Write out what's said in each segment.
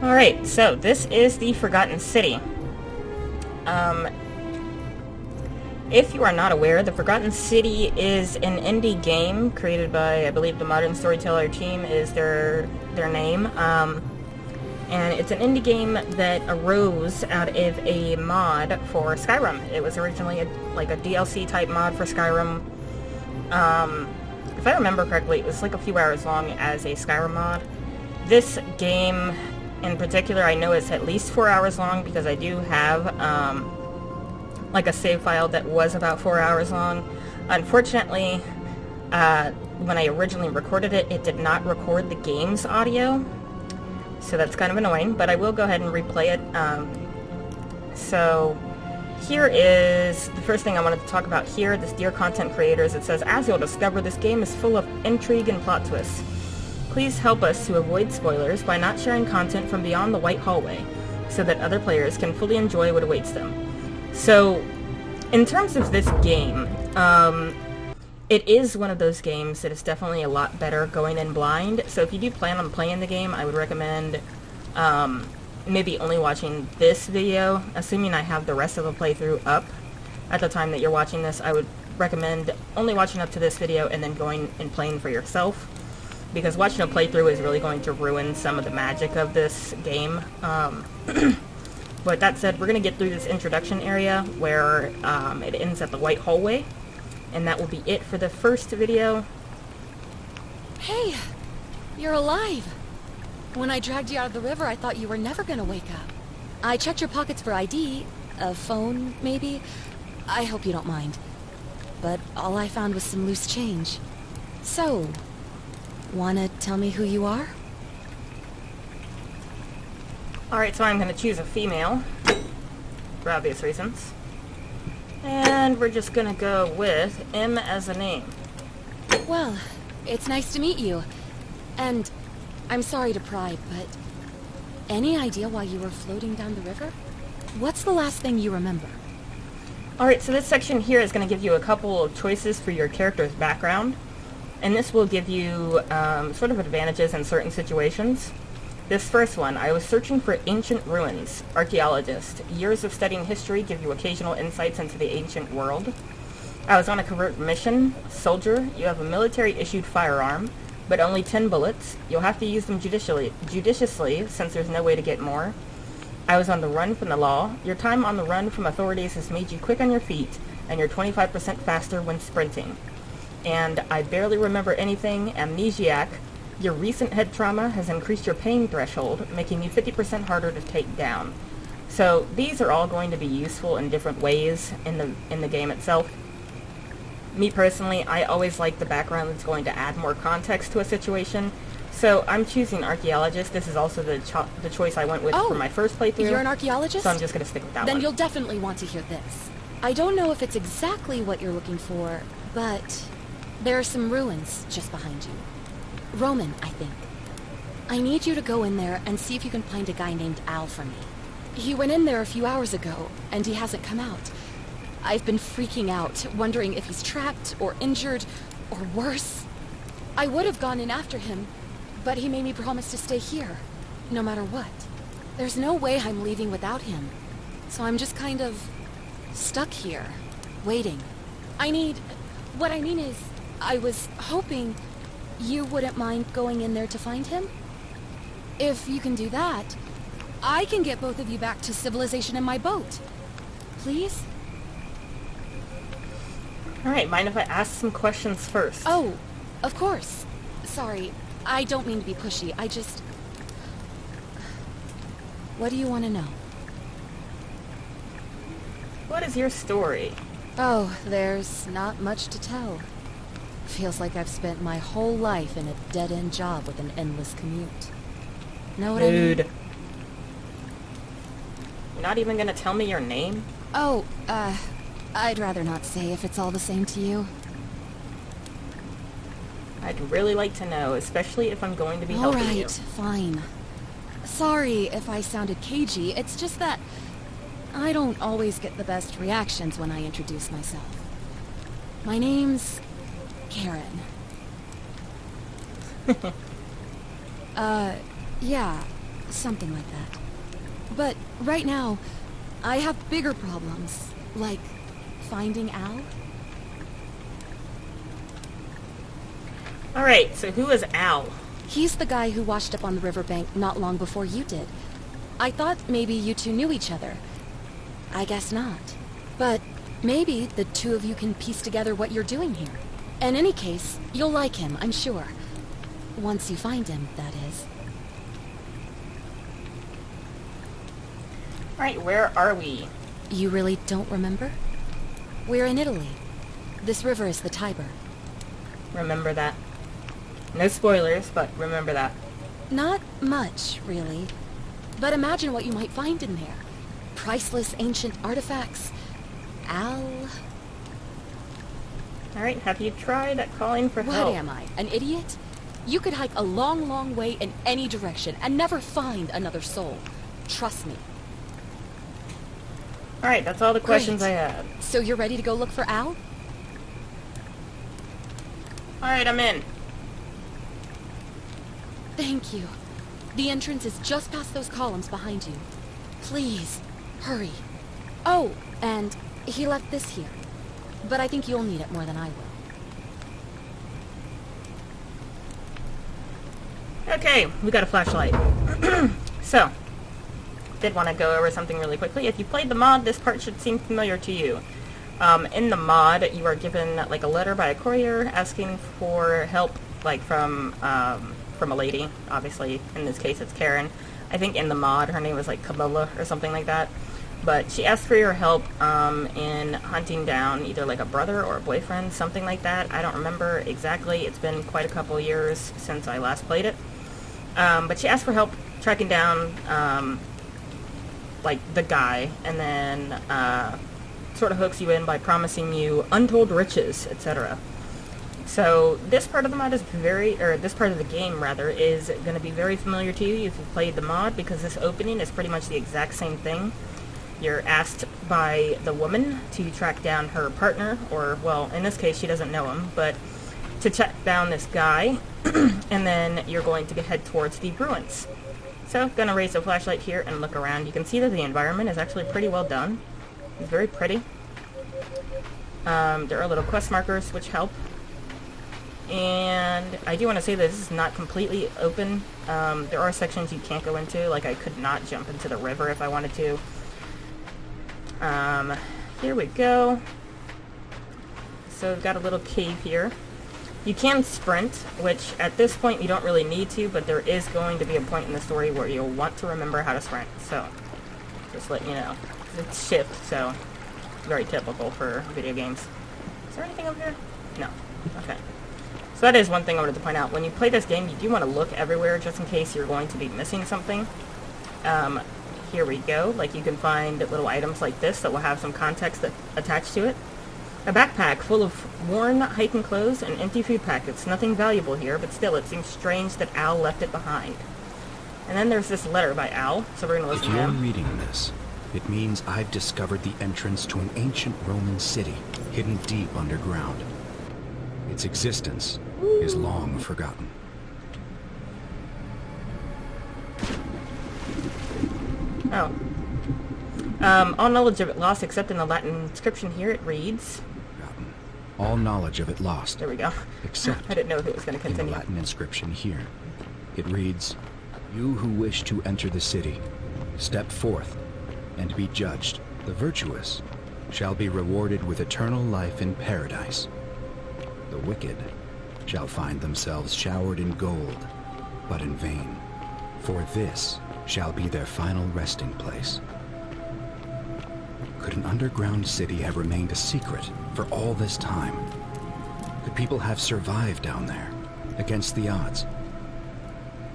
Alright, so this is the Forgotten City. If you are not aware, the Forgotten City is an indie game created by, I believe, the Modern Storyteller team is their name. And it's an indie game that arose out of a mod for Skyrim. It was originally a DLC type mod for Skyrim. If I remember correctly, it was like a few hours long as a Skyrim mod. This game in particular, I know it's at least 4 hours long because I do have like a save file that was about 4 hours long. Unfortunately, when I originally recorded it, it did not record the game's audio, so that's kind of annoying, but I will go ahead and replay it. So here is the first thing I wanted to talk about here, this Dear Content Creators. It says, as you'll discover, this game is full of intrigue and plot twists. Please help us to avoid spoilers by not sharing content from beyond the white hallway, so that other players can fully enjoy what awaits them. So, in terms of this game, it is one of those games that is definitely a lot better going in blind. So if you do plan on playing the game, I would recommend maybe only watching this video. Assuming I have the rest of the playthrough up at the time that you're watching this, I would recommend only watching up to this video and then going and playing for yourself, because watching a playthrough is really going to ruin some of the magic of this game. But that said, we're going to get through this introduction area where it ends at the white hallway, and that will be it for the first video. Hey, you're alive. When I dragged you out of the river, I thought you were never going to wake up. I checked your pockets for ID, a phone, maybe. I hope you don't mind. But all I found was some loose change. So, wanna tell me who you are? Alright, so I'm going to choose a female, for obvious reasons. And we're just going to go with M as a name. Well, it's nice to meet you. And I'm sorry to pry, but any idea why you were floating down the river? What's the last thing you remember? Alright, so this section here is going to give you a couple of choices for your character's background. And this will give you sort of advantages in certain situations. This first one, I was searching for ancient ruins. Archaeologist. Years of studying history give you occasional insights into the ancient world. I was on a covert mission. Soldier. You have a military-issued firearm, but only 10 bullets. You'll have to use them judiciously, since there's no way to get more. I was on the run from the law. Your time on the run from authorities has made you quick on your feet, and you're 25% faster when sprinting. And I barely remember anything. Amnesiac. Your recent head trauma has increased your pain threshold, making you 50% harder to take down. So these are all going to be useful in different ways in the game itself. Me personally, I always like the background that's going to add more context to a situation. So I'm choosing archaeologist. This is also the choice I went with for my first playthrough. You're an archaeologist? So I'm just going to stick with that one. Then you'll definitely want to hear this. I don't know if it's exactly what you're looking for, but there are some ruins just behind you. Roman, I think. I need you to go in there and see if you can find a guy named Al for me. He went in there a few hours ago, and he hasn't come out. I've been freaking out, wondering if he's trapped, or injured, or worse. I would have gone in after him, but he made me promise to stay here, no matter what. There's no way I'm leaving without him, so I'm just kind of stuck here, waiting. What I mean is, I was hoping you wouldn't mind going in there to find him? If you can do that, I can get both of you back to civilization in my boat. Please? Alright, mind if I ask some questions first? Oh, of course. Sorry, I don't mean to be pushy. What do you want to know? What is your story? Oh, there's not much to tell. Feels like I've spent my whole life in a dead-end job with an endless commute. Know what I mean? Dude. You're not even gonna tell me your name? Oh, I'd rather not say if it's all the same to you. I'd really like to know, especially if I'm going to be helping you. Alright, fine. Sorry if I sounded cagey, it's just that I don't always get the best reactions when I introduce myself. My name's Karen. Yeah, Something like that. But right now, I have bigger problems, like finding Al. Alright, so who is Al? He's the guy who washed up on the riverbank not long before you did. I thought maybe you two knew each other. I guess not. But maybe the two of you can piece together what you're doing here. In any case, you'll like him, I'm sure. Once you find him, that is. Alright, where are we? You really don't remember? We're in Italy. This river is the Tiber. Remember that. No spoilers, but remember that. Not much, really. But imagine what you might find in there. Priceless ancient artifacts. Al... Alright, have you tried calling for help? What am I, an idiot? You could hike a long, long way in any direction and never find another soul. Trust me. Alright, that's all the questions Great. I had. So you're ready to go look for Al? Alright, I'm in. Thank you. The entrance is just past those columns behind you. Please, hurry. Oh, and he left this here. But I think you'll need it more than I will. Okay, we got a flashlight. So, did want to go over something really quickly. If you played the mod, this part should seem familiar to you. In the mod, you are given like a letter by a courier asking for help, like from a lady. Obviously, in this case, it's Karen. I think in the mod, her name was like Camilla or something like that. But she asked for your help in hunting down either like a brother or a boyfriend, something like that. I don't remember exactly. It's been quite a couple of years since I last played it. But she asked for help tracking down like the guy, and then sort of hooks you in by promising you untold riches, etc. So this part of the mod is this part of the game rather, is going to be very familiar to you if you've played the mod, because this opening is pretty much the exact same thing. You're asked by the woman to track down her partner, or, well, in this case she doesn't know him, but to track down this guy, and then you're going to head towards the ruins. So, gonna raise the flashlight here and look around. You can see that the environment is actually pretty well done. It's very pretty. There are little quest markers which help. And I do want to say that this is not completely open. There are sections you can't go into, like I could not jump into the river if I wanted to. Here we go. So we've got a little cave here. You can sprint, which at this point you don't really need to, but there is going to be a point in the story where you'll want to remember how to sprint. So, just let you know. It's shift, so very typical for video games. Is there anything over here? No. Okay. So that is one thing I wanted to point out. When you play this game, you do want to look everywhere just in case you're going to be missing something. Here we go. Like, you can find little items like this that will have some context attached to it. A backpack full of worn hiking clothes and empty food packets. Nothing valuable here, but still, it seems strange that Al left it behind. And then there's this letter by Al, so we're going to listen to him. If you're reading this, it means I've discovered the entrance to an ancient Roman city hidden deep underground. Its existence is long forgotten. Oh. All knowledge of it lost except in the Latin inscription here. It reads... Forgotten. All knowledge of it lost. There we go. Except I didn't know if it was going to in the continue. Latin inscription here. It reads, "You who wish to enter the city, step forth and be judged. The virtuous shall be rewarded with eternal life in paradise. The wicked shall find themselves showered in gold, but in vain. For this shall be their final resting place." Could an underground city have remained a secret for all this time? Could people have survived down there, against the odds?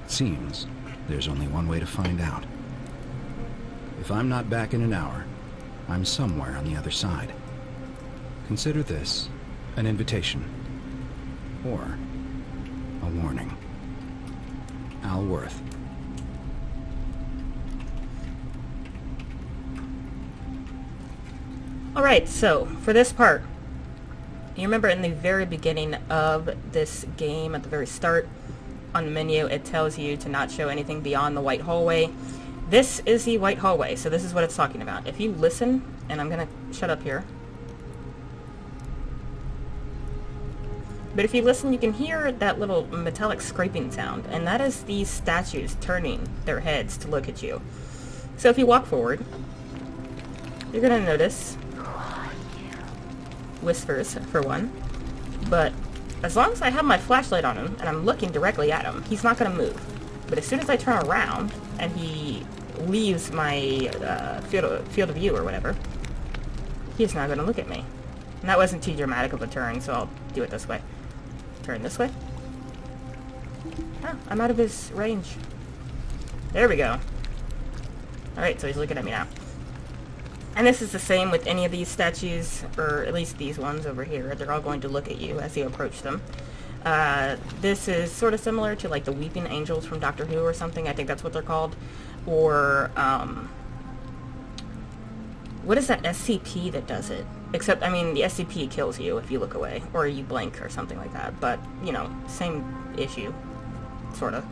It seems there's only one way to find out. If I'm not back in an hour, I'm somewhere on the other side. Consider this an invitation, or a warning. Al Worth. Alright, so, for this part, you remember in the very beginning of this game, at the very start, on the menu, it tells you to not show anything beyond the white hallway. This is the white hallway, so this is what it's talking about. If you listen, and I'm gonna shut up here. But if you listen, you can hear that little metallic scraping sound, and that is these statues turning their heads to look at you. So if you walk forward, you're gonna notice whispers, for one. But as long as I have my flashlight on him, and I'm looking directly at him, he's not gonna move. But as soon as I turn around, and he leaves my field of view or whatever, he's not gonna look at me. And that wasn't too dramatic of a turn, so I'll do it this way. Turn this way. Oh, I'm out of his range. There we go. Alright, so he's looking at me now. And this is the same with any of these statues, or at least these ones over here. They're all going to look at you as you approach them. This is sort of similar to like the Weeping Angels from Doctor Who or something. I think that's what they're called. Or, what is that SCP that does it? Except, I mean, the SCP kills you if you look away, or you blink or something like that. But, you know, same issue, sort of.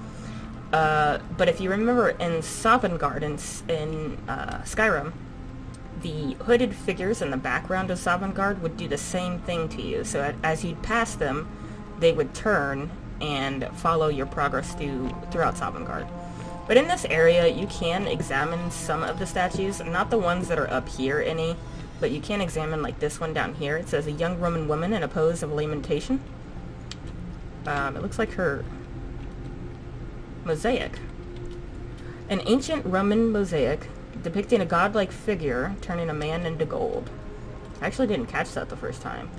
But if you remember in Sovngarde, in Skyrim, the hooded figures in the background of Sovngarde would do the same thing to you. So as you'd pass them, they would turn and follow your progress throughout Sovngarde. But in this area, you can examine some of the statues, not the ones that are up here any, but you can examine like this one down here. It says a young Roman woman in a pose of lamentation. It looks like her mosaic. An ancient Roman mosaic depicting a godlike figure turning a man into gold. I actually didn't catch that the first time.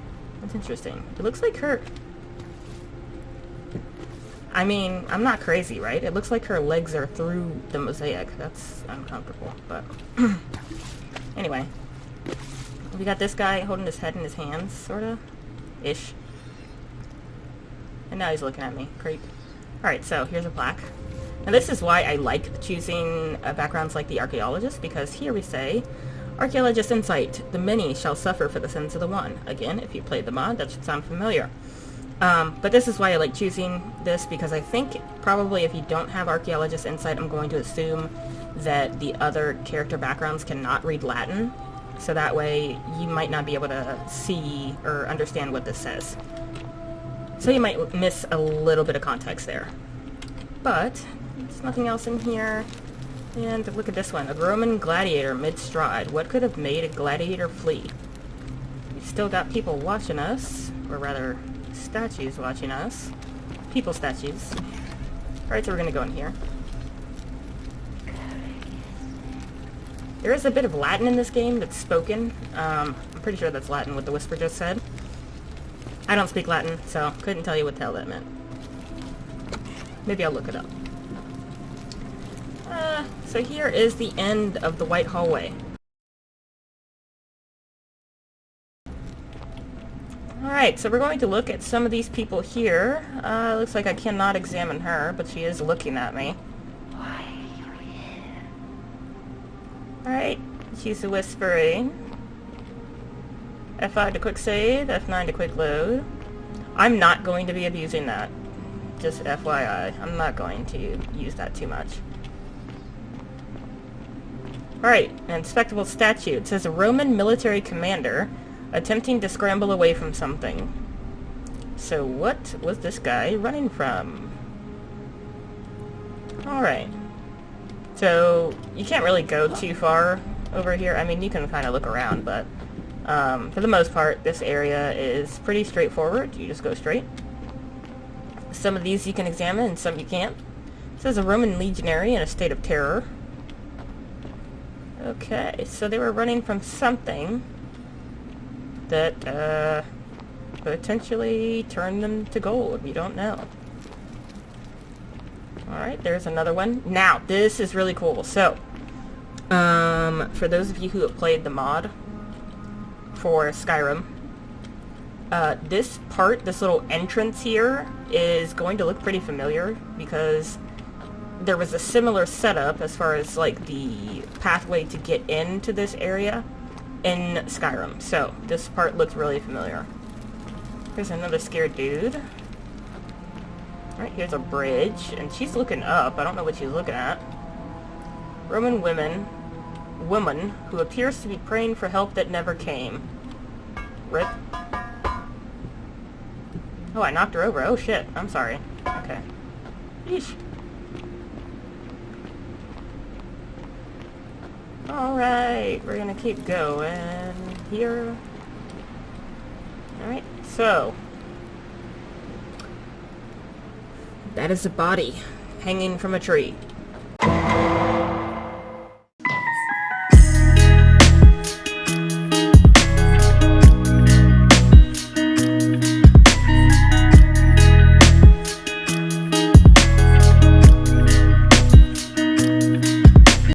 That's interesting. It looks like her... I mean, I'm not crazy, right? It looks like her legs are through the mosaic. That's uncomfortable, but... Anyway. We got this guy holding his head in his hands, sorta. Ish. And now he's looking at me. Creep. Alright, so here's a plaque. Now this is why I like choosing backgrounds like the archaeologist, because here we say, Archaeologist Insight, the many shall suffer for the sins of the one. Again, if you played the mod, that should sound familiar. But this is why I like choosing this, because I think probably if you don't have Archaeologist Insight, I'm going to assume that the other character backgrounds cannot read Latin, so that way you might not be able to see or understand what this says. So you might miss a little bit of context there. But there's nothing else in here. And look at this one. A Roman gladiator mid-stride. What could have made a gladiator flee? We've still got people watching us. Or rather, statues watching us. People statues. Alright, so we're going to go in here. There is a bit of Latin in this game that's spoken. I'm pretty sure that's Latin, what the whisper just said. I don't speak Latin, so couldn't tell you what the hell that meant. Maybe I'll look it up. So here is the end of the white hallway. Alright, so we're going to look at some of these people here. Looks like I cannot examine her, but she is looking at me. Why are you here? Alright, she's whispering. F5 to quick save, F9 to quick load. I'm not going to be abusing that. Just FYI, I'm not going to use that too much. Alright, an inspectable statue. It says a Roman military commander attempting to scramble away from something. So what was this guy running from? Alright. So you can't really go too far over here. I mean, you can kind of look around, but for the most part, this area is pretty straightforward. You just go straight. Some of these you can examine and some you can't. It says a Roman legionary in a state of terror. Okay, so they were running from something that potentially turned them to gold. We don't know. Alright, there's another one. Now, this is really cool. So, for those of you who have played the mod for Skyrim, this part, this little entrance here, is going to look pretty familiar because there was a similar setup as far as like the pathway to get into this area in Skyrim. So this part looks really familiar. There's another scared dude. Alright, here's a bridge, and she's looking up. I don't know what she's looking at. Roman woman who appears to be praying for help that never came. Rip. Oh, I knocked her over. Oh shit, I'm sorry. Okay. Yeesh. Alright, we're gonna keep going here. Alright, so that is a body hanging from a tree.